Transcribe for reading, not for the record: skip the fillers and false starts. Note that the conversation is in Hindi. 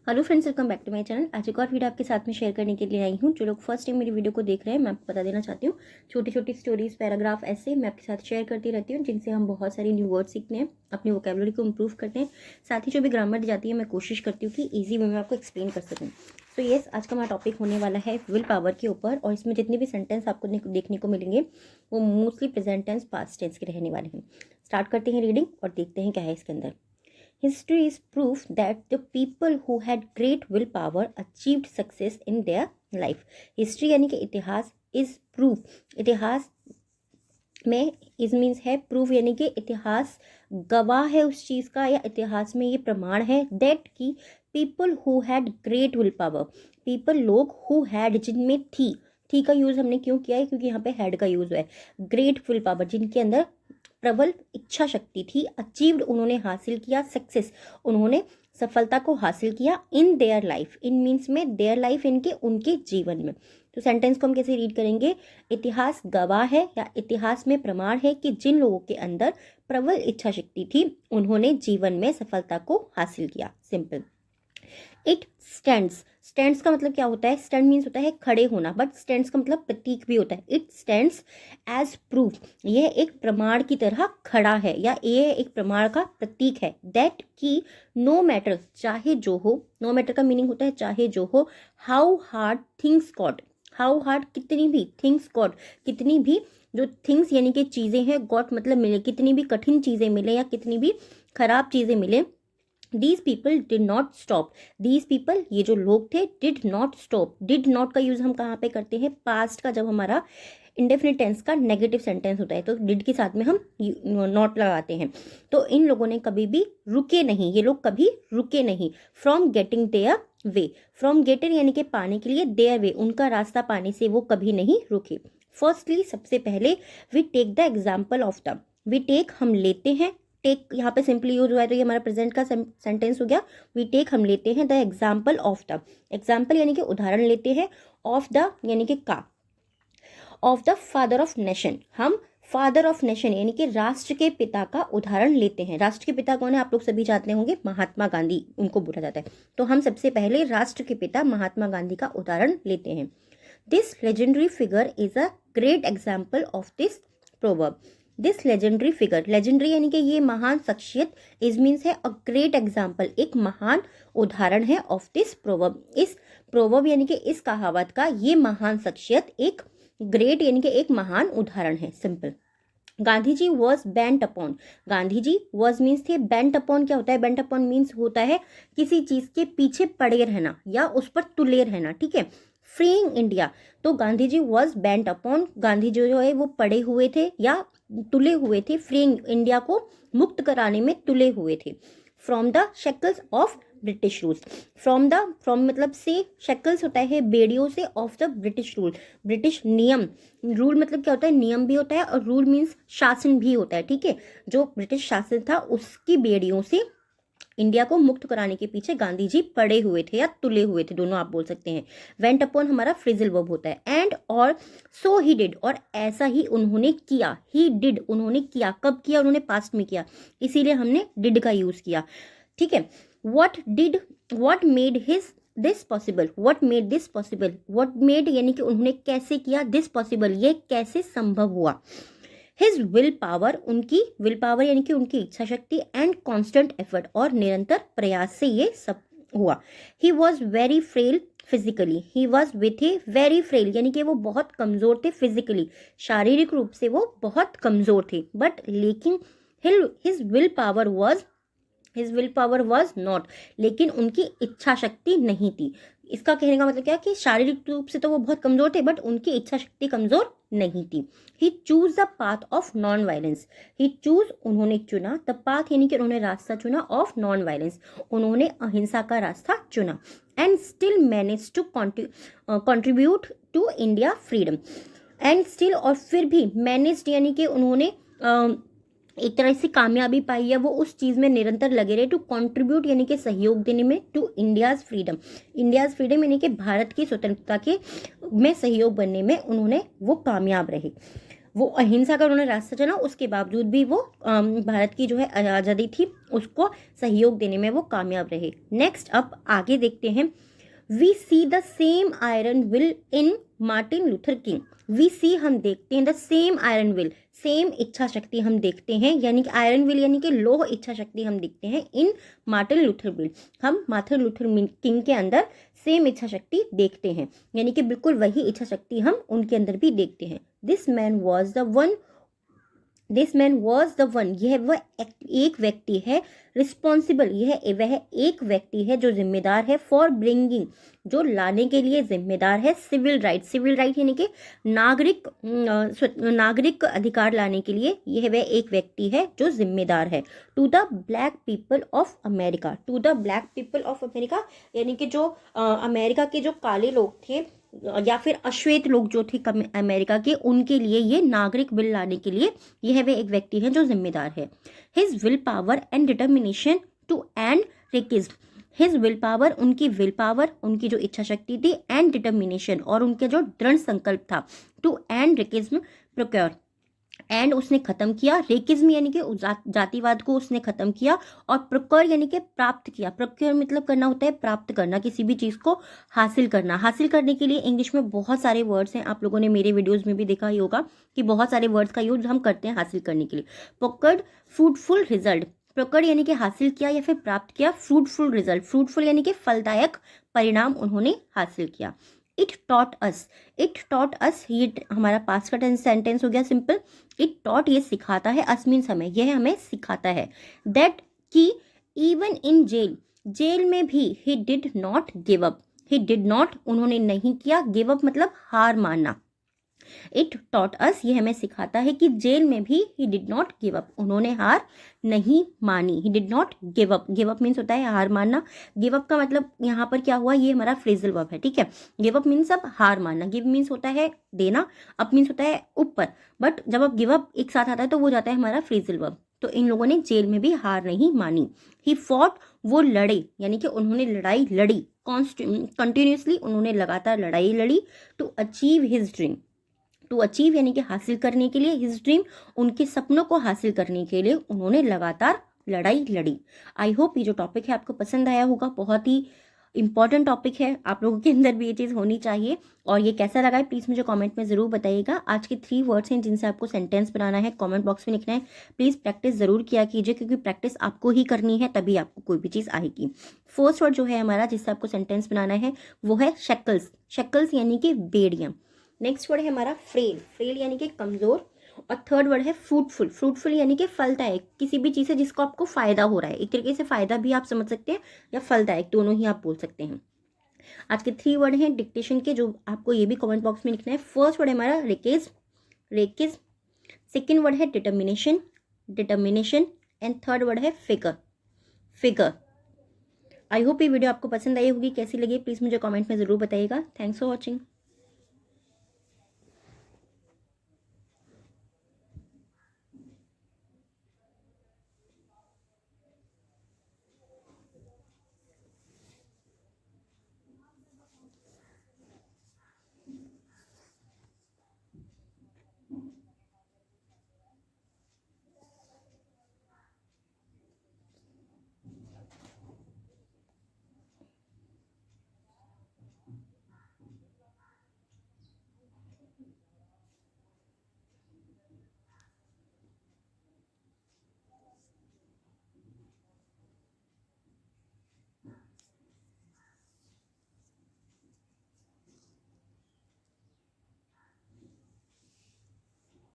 Hello friends, welcome back to my channel. आज एक और वीडियो आपके साथ में शेयर करने के लिए आई हूँ। जो लोग फर्स्ट टाइम मेरी वीडियो को देख रहे हैं, मैं आपको बता देना चाहती हूँ, छोटी छोटी स्टोरीज, पैराग्राफ ऐसे मैं आपके साथ शेयर करती रहती हूँ, जिनसे हम बहुत सारी न्यू वर्ड सीखते हैं, अपनी वोकेबलरी को इम्प्रूव करते हैं। साथ ही जो भी ग्रामर दी जाती है, मैं कोशिश करती हूँ कि ईजी वे में आपको एक्सप्लेन कर सकूँ। सो येस, आज का हमारा टॉपिक होने वाला है विल पावर के ऊपर, और इसमें जितने भी सेंटेंस आपको देखने को मिलेंगे वो mostly present tense, past tense के रहने वाले हैं। स्टार्ट करते हैं रीडिंग और देखते हैं क्या है इसके अंदर। History is proof that the people who had great willpower achieved success in their life. History यानी कि इतिहास is proof, इतिहास में इस मीन्स है प्रूफ, यानी कि इतिहास गवाह है उस चीज़ का, या इतिहास में ये प्रमाण है दैट कि people who had great will power, people लोग हु हैड जिनमें थी का यूज़ हमने क्यों किया है, क्योंकि यहाँ पे हैड का यूज़ है। ग्रेट विल पावर जिनके अंदर प्रबल इच्छा शक्ति थी, अचीव्ड उन्होंने हासिल किया, सक्सेस उन्होंने सफलता को हासिल किया, in their life, in means में देयर लाइफ इनके उनके जीवन में। तो सेंटेंस को हम कैसे रीड करेंगे, इतिहास गवाह है या इतिहास में प्रमाण है कि जिन लोगों के अंदर प्रबल इच्छा शक्ति थी उन्होंने जीवन में सफलता को हासिल किया। सिंपल। इट स्टैंड्स, स्टैंड्स का मतलब क्या होता है, स्टैंड मीन्स होता है खड़े होना, बट स्टैंड्स का मतलब प्रतीक भी होता है। इट स्टैंड्स एज प्रूफ, यह एक प्रमाण की तरह खड़ा है, या यह एक प्रमाण का प्रतीक है दैट कि नो मैटर, चाहे जो हो, नो मैटर का मीनिंग होता है चाहे जो हो, how hard things got, how hard कितनी भी, थिंग्स गॉट कितनी भी, जो थिंग्स यानी कि चीज़ें हैं, गॉट मतलब मिले, कितनी भी कठिन चीज़ें मिले या कितनी भी खराब चीज़ें मिले, These people did not stop. These people, ये जो लोग थे, did not stop. Did not का यूज़ हम कहाँ पे करते हैं, पास्ट का, जब हमारा इंडेफिनिट टेंस का नेगेटिव सेंटेंस होता है तो डिड के साथ में हम नॉट लगाते हैं। तो इन लोगों ने कभी भी रुके नहीं, ये लोग कभी रुके नहीं। From getting their way, from getter यानी कि पाने के लिए, देयर वे उनका रास्ता पाने से वो कभी नहीं रुके। फर्स्टली, सबसे पहले, we take the example of the, we take हम लेते हैं, टेक यहाँ पे सिंपली यूज हुआ है तो ये हमारा प्रेजेंट का सेंटेंस हो गया। वी टेक हम लेते हैं, the example of the, example यानी कि उदाहरण लेते हैं, ऑफ द यानी कि का, of the father of nation, हम फादर ऑफ नेशन यानी कि राष्ट्र के पिता का उदाहरण लेते हैं। राष्ट्र के पिता कौन है, आप लोग सभी जानते होंगे, महात्मा गांधी उनको बोला जाता है। तो हम सबसे पहले राष्ट्र के पिता महात्मा गांधी का उदाहरण लेते हैं। This legendary figure is a great example of this proverb. This legendary figure, legendary यानी कि ये महान शख्सियत, इज मीन्स है अ ग्रेट एग्जाम्पल, एक महान उदाहरण है, ऑफ दिस प्रोवर्ब, इस प्रोवर्ब यानी कि इस कहावत का ये महान शख्सियत एक ग्रेट यानी कि एक महान उदाहरण है। Simple. Gandhi ji was bent upon, Gandhi ji was means थे, बेंट अपॉन क्या होता है, बेंट अपॉन मीन्स होता है किसी चीज के पीछे पड़े रहना या उस पर तुले रहना, ठीक है। फ्रीइंग इंडिया, तो Gandhi ji was bent upon, Gandhi जो है वो पड़े हुए थे या तुले हुए थे, फ्रीइंग इंडिया को मुक्त कराने में तुले हुए थे। From the shackles of British rules, from मतलब से, शेकल्स होता है बेड़ियों से, of the British rule, British नियम, रूल मतलब क्या होता है, नियम भी होता है, और रूल मीन्स शासन भी होता है, ठीक है। जो ब्रिटिश शासन था उसकी बेड़ियों से इंडिया को मुक्त कराने के पीछे गांधी जी पड़े हुए थे या तुले हुए थे, दोनों आप बोल सकते हैं। वेंट अपॉन हमारा फ्रेजल वर्ब होता है। एंड और सो ही डिड, और ऐसा ही उन्होंने किया, ही डिड उन्होंने किया, कब किया, उन्होंने पास्ट में किया, इसीलिए हमने डिड का यूज किया, ठीक है। what made this possible, what made this possible, what made यानी कि उन्होंने कैसे किया, this possible ये कैसे संभव हुआ। His will power, उनकी विल पावर यानी कि उनकी इच्छा शक्ति, एंड कॉन्स्टेंट एफर्ट और निरंतर प्रयास से ये सब हुआ। He was very frail physically, he was with a very frail यानी कि वो बहुत कमजोर थे, फिजिकली शारीरिक रूप से वो बहुत कमजोर थे, बट लेकिन his will power was not, लेकिन उनकी इच्छा शक्ति नहीं थी। इसका कहने का मतलब क्या है कि शारीरिक रूप से तो वो बहुत कमजोर थे, बट उनकी इच्छा शक्ति कमजोर नहीं थी। He chose the path of non violence, he chose उन्होंने चुना, द पाथ यानी कि उन्होंने रास्ता चुना, ऑफ नॉन वायलेंस उन्होंने अहिंसा का रास्ता चुना, and still manage to contribute to India freedom, and still और फिर भी, मैनेज यानी कि उन्होंने एक तरह से कामयाबी पाई है, वो उस चीज़ में निरंतर लगे रहे, टू कंट्रीब्यूट यानी कि सहयोग देने में, to India's freedom, India's freedom यानी कि भारत की स्वतंत्रता के में सहयोग बनने में उन्होंने वो कामयाब रहे। वो अहिंसा का उन्होंने रास्ता चुना, उसके बावजूद भी वो भारत की जो है आज़ादी थी उसको सहयोग देने में वो कामयाब रहे। नेक्स्ट अब आगे देखते हैं, we see the same iron will in Martin Luther King. We see हम देखते हैं, the same iron will same इच्छा शक्ति हम देखते हैं, यानी कि आयरन विल यानी कि लोह इच्छा शक्ति हम देखते हैं इन मार्टिन लूथर विल, हम मार्टिन लूथर किंग के अंदर सेम इच्छा शक्ति देखते हैं, यानी कि बिल्कुल वही इच्छा शक्ति हम उनके अंदर भी देखते हैं। This man was the one, this man was the one, यह वह एक व्यक्ति है, रिस्पॉन्सिबल यह वह एक व्यक्ति है जो जिम्मेदार है, फॉर ब्रिंगिंग जो लाने के लिए जिम्मेदार है, सिविल राइट, सिविल राइट यानी कि नागरिक अधिकार लाने के लिए यह वह एक व्यक्ति है जो जिम्मेदार है, to the black people of America, to the black people of America यानी कि जो अमेरिका के जो काले लोग थे या फिर अश्वेत लोग जो थे अमेरिका के, उनके लिए ये नागरिक बिल लाने के लिए यह वे एक व्यक्ति है जो जिम्मेदार है। His will power and determination to end racism, his will power उनकी विल पावर उनकी जो इच्छा शक्ति थी, एंड डिटर्मिनेशन और उनके जो दृढ़ संकल्प था, टू एंड रेकिज्म प्रोक्योर, एंड उसने खत्म किया, रेकिज्म यानी कि जातिवाद को उसने खत्म किया, और प्रोक्योर यानी कि प्राप्त किया, प्रोक्योर मतलब करना होता है प्राप्त करना, किसी भी चीज़ को हासिल करना। हासिल करने के लिए इंग्लिश में बहुत सारे वर्ड्स हैं, आप लोगों ने मेरे वीडियोस में भी देखा ही होगा कि बहुत सारे वर्ड्स का यूज हम करते हैं हासिल करने के लिए। प्रोक्योर्ड फ्रूटफुल रिजल्ट, प्रोक्योर्ड यानी कि हासिल किया या फिर प्राप्त किया, फ्रूटफुल रिजल्ट, फ्रूटफुल यानी कि फलदायक परिणाम उन्होंने हासिल किया। It taught us, it taught us ये हमारा पास्ट का टेंस सेंटेंस हो गया सिंपल। इट टॉट ये सिखाता है, अस मीन्स हमें, यह हमें सिखाता है, दैट कि इवन इन जेल, जेल में भी he did not give up, he did not उन्होंने नहीं किया, गिव अप मतलब हार मानना। इट टॉट अस ये हमें सिखाता है कि जेल में भी he did not give up, उन्होंने हार नहीं मानी, he did not give up, give up means होता है हार मानना। गिव अप का मतलब यहाँ पर क्या हुआ, ये हमारा फ्रेजल वर्ब है, ठीक है। गिव अप मीन्स अब हार मानना, गिव मीन्स होता है देना, अप मीन्स होता है ऊपर, बट जब अब गिव अप एक साथ आता है तो वो जाता है हमारा फ्रेजल वर्ब। तो इन लोगों ने जेल में भी हार नहीं मानी। ही फॉट वो लड़े, यानी कि उन्होंने लड़ाई लड़ी, कंटिन्यूसली उन्होंने लगातार लड़ाई लड़ी, to achieve his dream, to achieve यानी कि हासिल करने के लिए, हिज ड्रीम उनके सपनों को हासिल करने के लिए उन्होंने लगातार लड़ाई लड़ी। आई होप ये जो टॉपिक है आपको पसंद आया होगा, बहुत ही इंपॉर्टेंट टॉपिक है, आप लोगों के अंदर भी ये चीज़ होनी चाहिए। और ये कैसा लगा है प्लीज़ मुझे कमेंट में ज़रूर बताइएगा। आज के 3 वर्ड्स हैं जिनसे आपको सेंटेंस बनाना है, कमेंट बॉक्स में लिखना है। प्लीज़ प्रैक्टिस ज़रूर किया कीजिए, क्योंकि प्रैक्टिस आपको ही करनी है, तभी आपको कोई भी चीज़ आएगी। फर्स्ट वर्ड जो है हमारा जिससे आपको सेंटेंस बनाना है वो है शेकल्स, शेकल्स यानी कि बेड़ियाँ। नेक्स्ट वर्ड है हमारा फ्रेल, फ्रेल यानी कि कमज़ोर। और थर्ड वर्ड है फ्रूटफुल, फ्रूटफुल यानी कि फलदायक, किसी भी चीज़ से जिसको आपको फ़ायदा हो रहा है, एक तरीके से फ़ायदा भी आप समझ सकते हैं या फलदायक, दोनों ही आप बोल सकते हैं। आज के 3 वर्ड हैं डिक्टेशन के, जो आपको ये भी कमेंट बॉक्स में लिखना है। फर्स्ट वर्ड है हमारा रेकेज, रेकेज। सेकेंड वर्ड है determination, determination. And third word है फिगर, फिगर। आई होप ये वीडियो आपको पसंद आई होगी, कैसी लगी प्लीज़ मुझे कमेंट में ज़रूर बताइएगा। Thanks for watching.